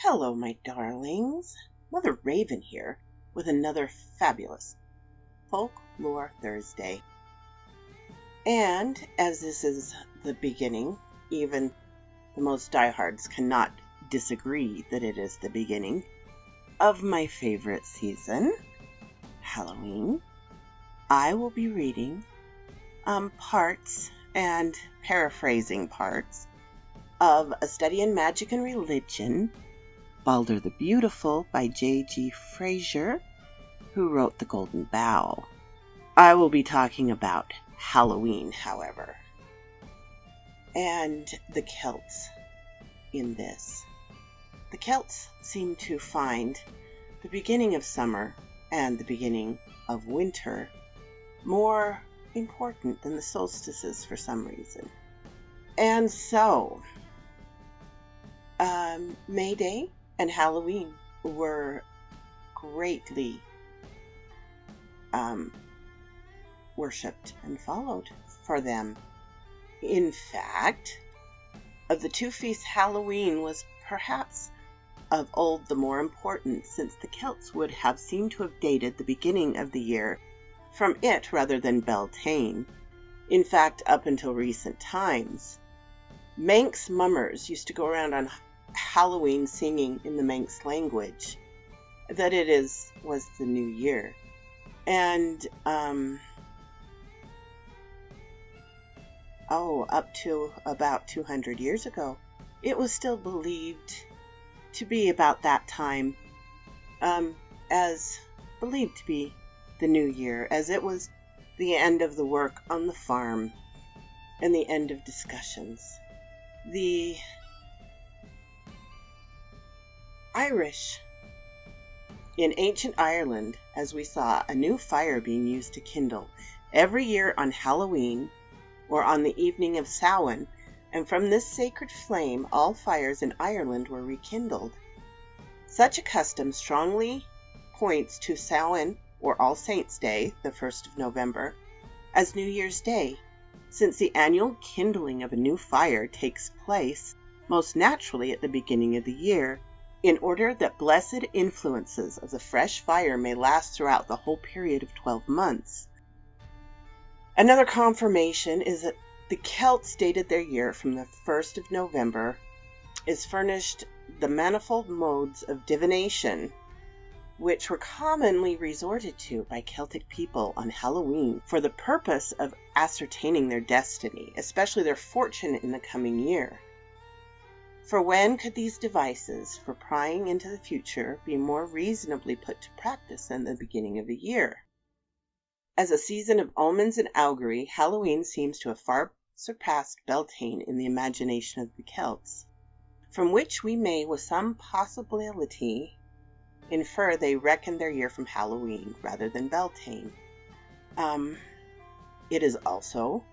Hello, my darlings. Mother Raven here with another fabulous Folklore Thursday. And as this is the beginning, even the most diehards cannot disagree that it is the beginning of my favorite season, Halloween. I will be reading parts and paraphrasing parts of A Study in Magic and Religion, Balder the Beautiful by J.G. Frazer, who wrote The Golden Bough. I will be talking about Halloween, however, and the Celts in this. The Celts seem to find the beginning of summer and the beginning of winter more important than the solstices for some reason. And so, May Day and Halloween were greatly worshipped and followed for them. In fact, of the two feasts, Halloween was perhaps of old the more important, since the Celts would have seemed to have dated the beginning of the year from it rather than Beltane. In fact, up until recent times, Manx mummers used to go around on Halloween singing in the Manx language that was the new year. And up to about 200 years ago, it was still believed to be about that time, as believed to be the new year, as it was the end of the work on the farm and the end of discussions. The Irish in ancient Ireland, as we saw, a new fire being used to kindle every year on Halloween or on the evening of Samhain, and from this sacred flame all fires in Ireland were rekindled. Such a custom strongly points to Samhain or All Saints' Day, the 1st of November, as New Year's Day, since the annual kindling of a new fire takes place most naturally at the beginning of the year, in order that blessed influences of the fresh fire may last throughout the whole period of 12 months. Another confirmation is that the Celts dated their year from the 1st of November, is furnished the manifold modes of divination, which were commonly resorted to by Celtic people on Halloween for the purpose of ascertaining their destiny, especially their fortune in the coming year. For when could these devices for prying into the future be more reasonably put to practice than the beginning of the year? As a season of omens and augury, Halloween seems to have far surpassed Beltane in the imagination of the Celts, from which we may with some possibility infer they reckoned their year from Halloween rather than Beltane. It is also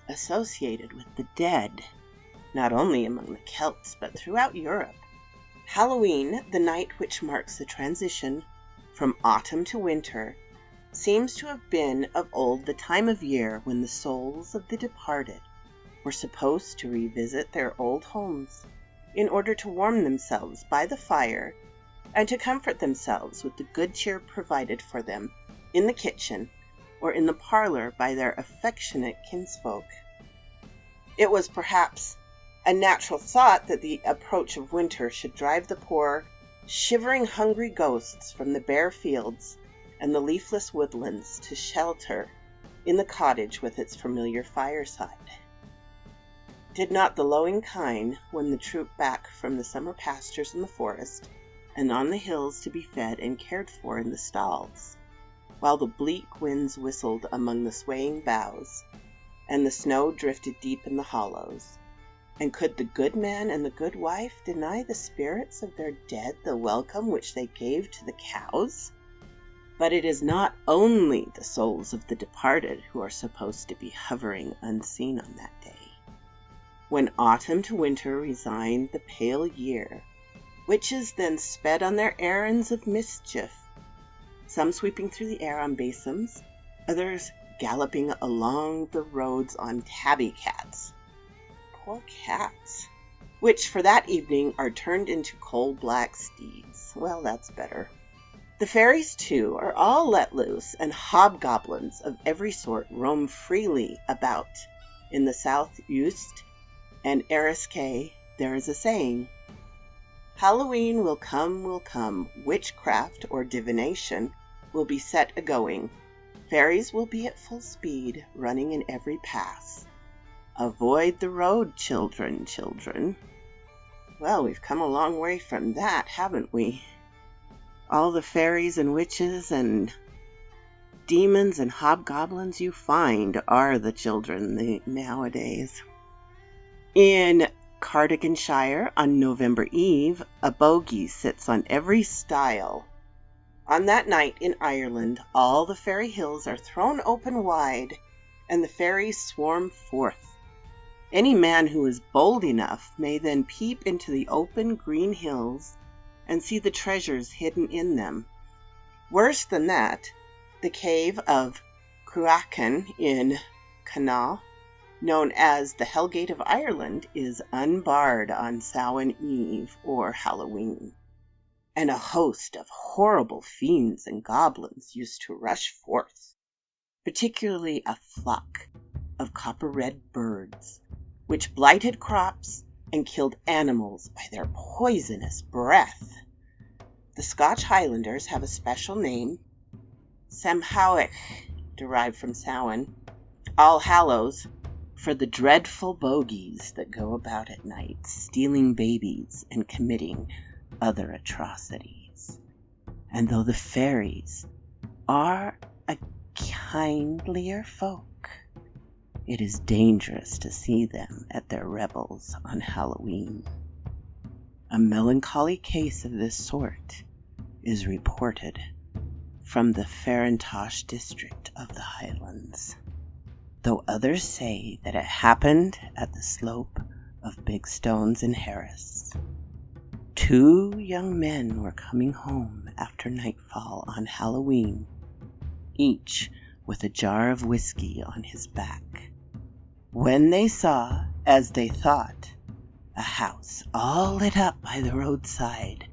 associated with the dead, not only among the Celts, but throughout Europe. Halloween, the night which marks the transition from autumn to winter, seems to have been of old the time of year when the souls of the departed were supposed to revisit their old homes in order to warm themselves by the fire and to comfort themselves with the good cheer provided for them in the kitchen or in the parlor by their affectionate kinsfolk. It was perhaps a natural thought that the approach of winter should drive the poor, shivering, hungry ghosts from the bare fields and the leafless woodlands to shelter in the cottage with its familiar fireside. Did not the lowing kine, when the troop back from the summer pastures in the forest and on the hills to be fed and cared for in the stalls, while the bleak winds whistled among the swaying boughs, and the snow drifted deep in the hollows, and could the good man and the good wife deny the spirits of their dead the welcome which they gave to the cows? But it is not only the souls of the departed who are supposed to be hovering unseen on that day, when autumn to winter resigned the pale year. Witches then sped on their errands of mischief, some sweeping through the air on besoms, others galloping along the roads on tabby cats. Poor cats. which for that evening are turned into coal-black steeds. Well, that's better. The fairies, too, are all let loose, and hobgoblins of every sort roam freely about. In the South Uist and Eriskay there is a saying, Halloween will come, witchcraft or divination will be set a-going. Fairies will be at full speed, running in every pass. Avoid the road, children. Well, we've come a long way from that, haven't we? All the fairies and witches and demons and hobgoblins you find are the children nowadays. In Cardiganshire, on November Eve, a bogey sits on every stile. On that night in Ireland, all the fairy hills are thrown open wide, and the fairies swarm forth. Any man who is bold enough may then peep into the open green hills and see the treasures hidden in them. Worse than that, the cave of Cruachan in Connaught, known as the Hellgate of Ireland, is unbarred on Samhain Eve or Halloween, and a host of horrible fiends and goblins used to rush forth, particularly a flock of copper-red birds, which blighted crops and killed animals by their poisonous breath. The Scotch Highlanders have a special name, Samhaoich, derived from Samhain, All Hallows, for the dreadful bogies that go about at night, stealing babies and committing other atrocities. And though the fairies are a kindlier folk, it is dangerous to see them at their revels on Halloween. A melancholy case of this sort is reported from the Farintosh district of the Highlands, though others say that it happened at the slope of Big Stones in Harris. 2 young men were coming home after nightfall on Halloween, each with a jar of whiskey on his back, when they saw, as they thought, a house all lit up by the roadside,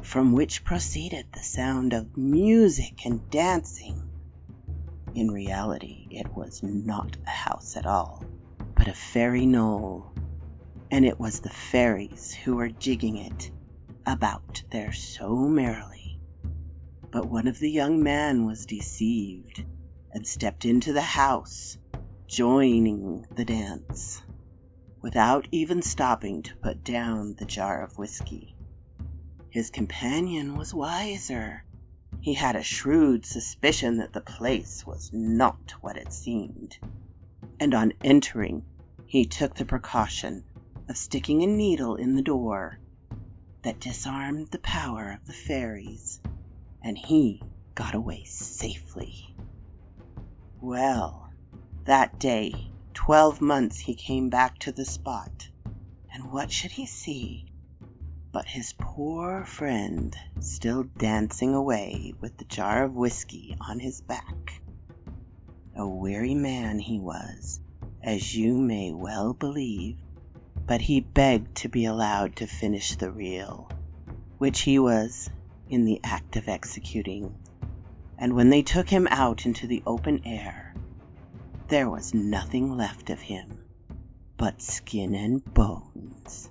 from which proceeded the sound of music and dancing. In reality, it was not a house at all, but a fairy knoll, and it was the fairies who were jigging it about there so merrily. But one of the young men was deceived, and stepped into the house, joining the dance, without even stopping to put down the jar of whiskey. His companion was wiser. He had a shrewd suspicion that the place was not what it seemed, and on entering, he took the precaution of sticking a needle in the door that disarmed the power of the fairies, and he got away safely. Well, that day, 12 months, he came back to the spot, and what should he see but his poor friend still dancing away with the jar of whiskey on his back. A weary man he was, as you may well believe, but he begged to be allowed to finish the reel, which he was in the act of executing, and when they took him out into the open air, there was nothing left of him but skin and bones.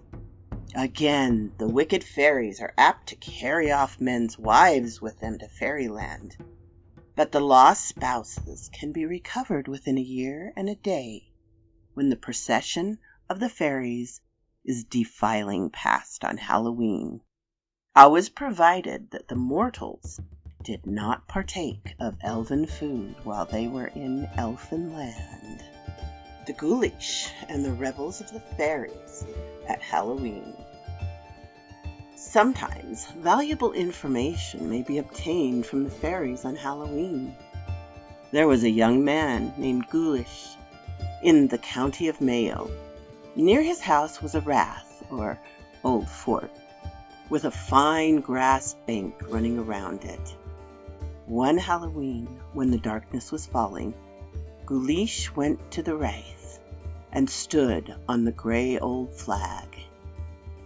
Again, the wicked fairies are apt to carry off men's wives with them to fairyland, but the lost spouses can be recovered within a year and a day, when the procession of the fairies is defiling past on Halloween, always provided that the mortals did not partake of elven food while they were in elfin land. The Ghoulish and the revels of the fairies at Halloween. Sometimes valuable information may be obtained from the fairies on Halloween. There was a young man named Ghoulish in the county of Mayo. Near his house was a rath, or old fort, with a fine grass bank running around it. One Halloween, when the darkness was falling, Ghoulish went to the rath and stood on the grey old flag.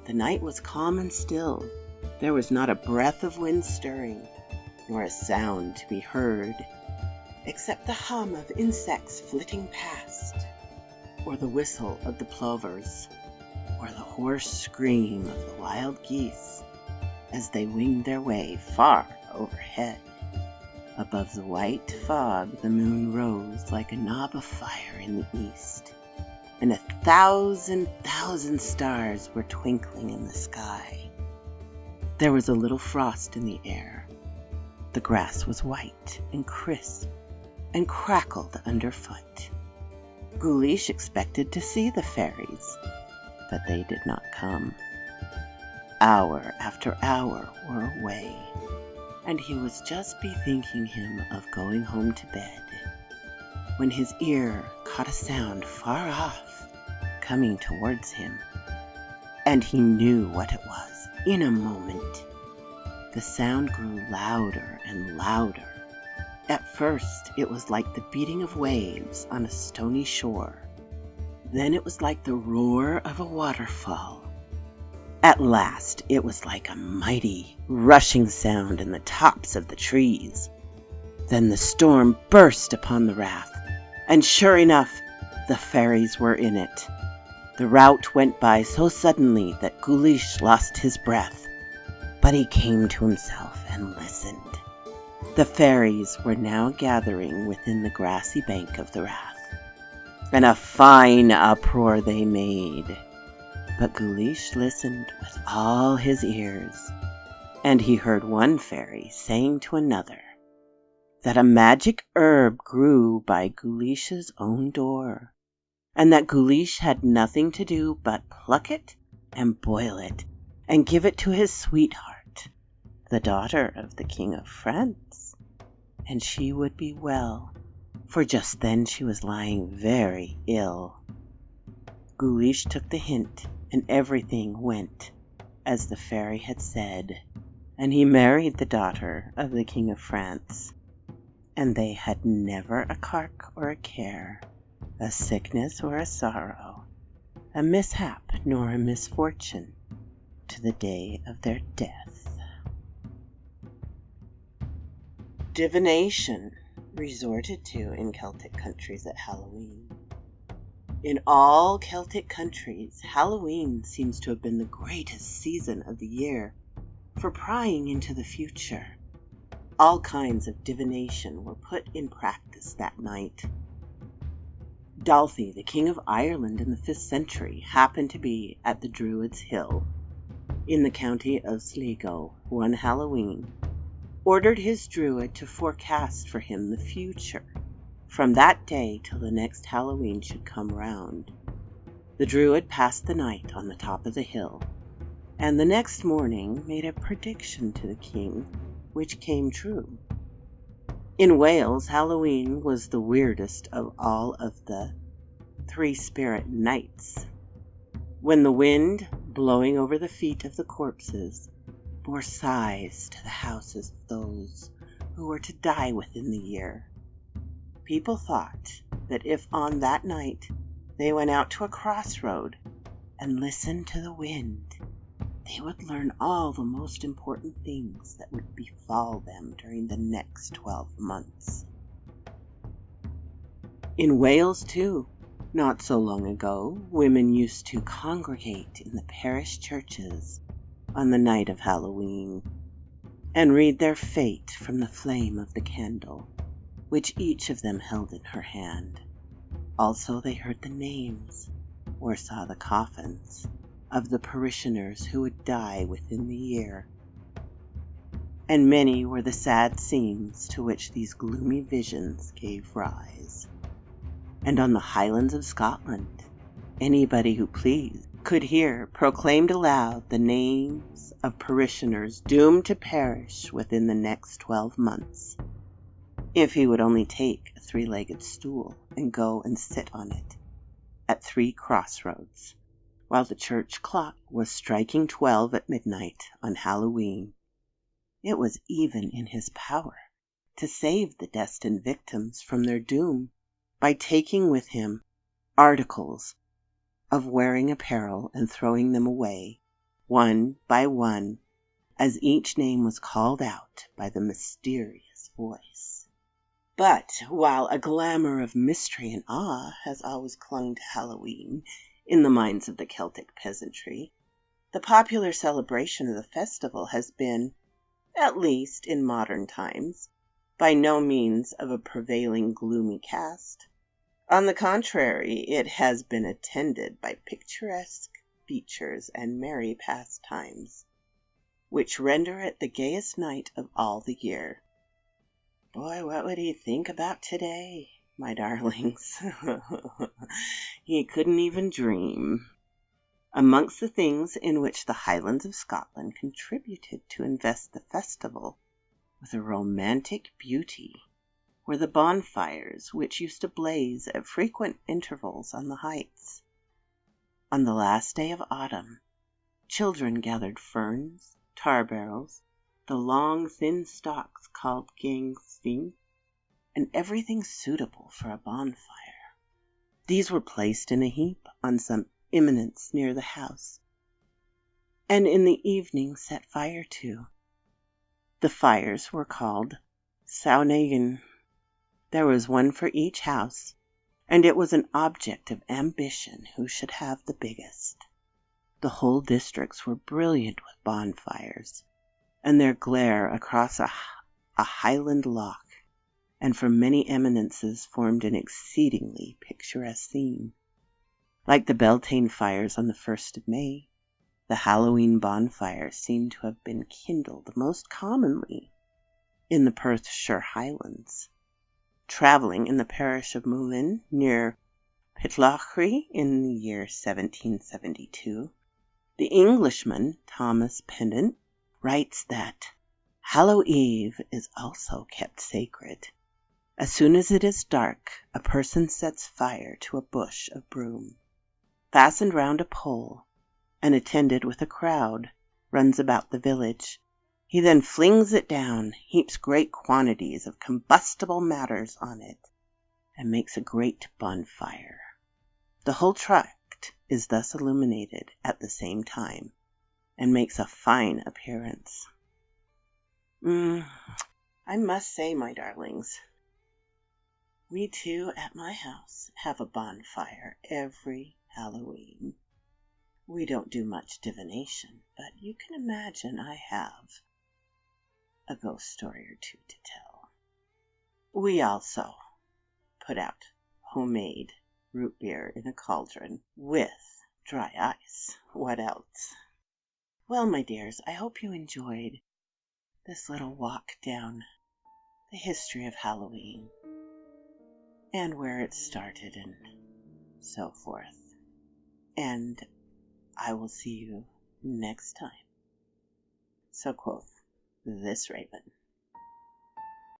the night was calm and still. There was not a breath of wind stirring, nor a sound to be heard, except the hum of insects flitting past, or the whistle of the plovers, or the hoarse scream of the wild geese as they winged their way far overhead. Above the white fog the moon rose like a knob of fire in the east, and 1,000,000 stars were twinkling in the sky. There was a little frost in the air. The grass was white and crisp and crackled underfoot. Ghoulish expected to see the fairies, but they did not come. Hour after hour wore away, and he was just bethinking him of going home to bed, when his ear caught a sound far off, coming towards him, and he knew what it was in a moment. The sound grew louder and louder. At first it was like the beating of waves on a stony shore. Then it was like the roar of a waterfall. At last it was like a mighty, rushing sound in the tops of the trees. Then the storm burst upon the rath, and sure enough, the fairies were in it. The rout went by so suddenly that Ghoulish lost his breath, but he came to himself and listened. The fairies were now gathering within the grassy bank of the rath, and a fine uproar they made. But Ghoulish listened with all his ears, and he heard one fairy saying to another that a magic herb grew by Ghoulish's own door, and that Ghoulish had nothing to do but pluck it and boil it and give it to his sweetheart, the daughter of the King of France, and she would be well, for just then she was lying very ill. Ghoulish took the hint, and everything went as the fairy had said, and he married the daughter of the King of France, and they had never a cark or a care, a sickness or a sorrow, a mishap nor a misfortune, to the day of their death. Divination, resorted to in Celtic countries at Halloween. In all Celtic countries, Halloween seems to have been the greatest season of the year for prying into the future. All kinds of divination were put in practice that night. Dalthy, the King of Ireland in the 5th century, happened to be at the Druids' Hill, in the county of Sligo, one Halloween, ordered his druid to forecast for him the future, from that day till the next Halloween should come round. The druid passed the night on the top of the hill, and the next morning made a prediction to the king, which came true. In Wales, Halloween was the weirdest of all of the 3 spirit nights, when the wind, blowing over the feet of the corpses, bore sighs to the houses of those who were to die within the year. People thought that if on that night they went out to a crossroad and listened to the wind, they would learn all the most important things that would befall them during the next 12 months. In Wales, too, not so long ago, women used to congregate in the parish churches on the night of Halloween and read their fate from the flame of the candle, which each of them held in her hand. Also they heard the names, or saw the coffins, of the parishioners who would die within the year. And many were the sad scenes to which these gloomy visions gave rise. And on the Highlands of Scotland, anybody who pleased could hear proclaimed aloud the names of parishioners doomed to perish within the next 12 months, if he would only take a 3-legged stool and go and sit on it at 3 crossroads, while the church clock was striking 12 at midnight on Halloween. It was even in his power to save the destined victims from their doom by taking with him articles of wearing apparel and throwing them away one by one, as each name was called out by the mysterious voice. But while a glamour of mystery and awe has always clung to Halloween in the minds of the Celtic peasantry, the popular celebration of the festival has been, at least in modern times, by no means of a prevailing gloomy cast. On the contrary, it has been attended by picturesque features and merry pastimes, which render it the gayest night of all the year. Boy, what would he think about today, my darlings? He couldn't even dream. Amongst the things in which the Highlands of Scotland contributed to invest the festival with a romantic beauty were the bonfires which used to blaze at frequent intervals on the heights. On the last day of autumn, children gathered ferns, tar barrels, the long thin stalks called gangsting, and everything suitable for a bonfire. These were placed in a heap on some eminence near the house, and in the evening set fire to. The fires were called saunagan. There was one for each house, and it was an object of ambition who should have the biggest. The whole districts were brilliant with bonfires, and their glare across a Highland loch and from many eminences formed an exceedingly picturesque scene. Like the Beltane fires on the 1st of May, the Halloween bonfires seem to have been kindled most commonly in the Perthshire Highlands. Travelling in the parish of Moulin near Pitlochry in the year 1772, the Englishman Thomas Pennant writes that Hallow Eve is also kept sacred. As soon as it is dark, a person sets fire to a bush of broom, fastened round a pole, and attended with a crowd, runs about the village. He then flings it down, heaps great quantities of combustible matters on it, and makes a great bonfire. The whole tract is thus illuminated at the same time, and makes a fine appearance. I must say, my darlings, we too at my house have a bonfire every Halloween. We don't do much divination, but you can imagine I have a ghost story or two to tell. We also put out homemade root beer in a cauldron with dry ice. What else? Well, my dears, I hope you enjoyed this little walk down the history of Halloween and where it started and so forth. And I will see you next time. So quoth this raven.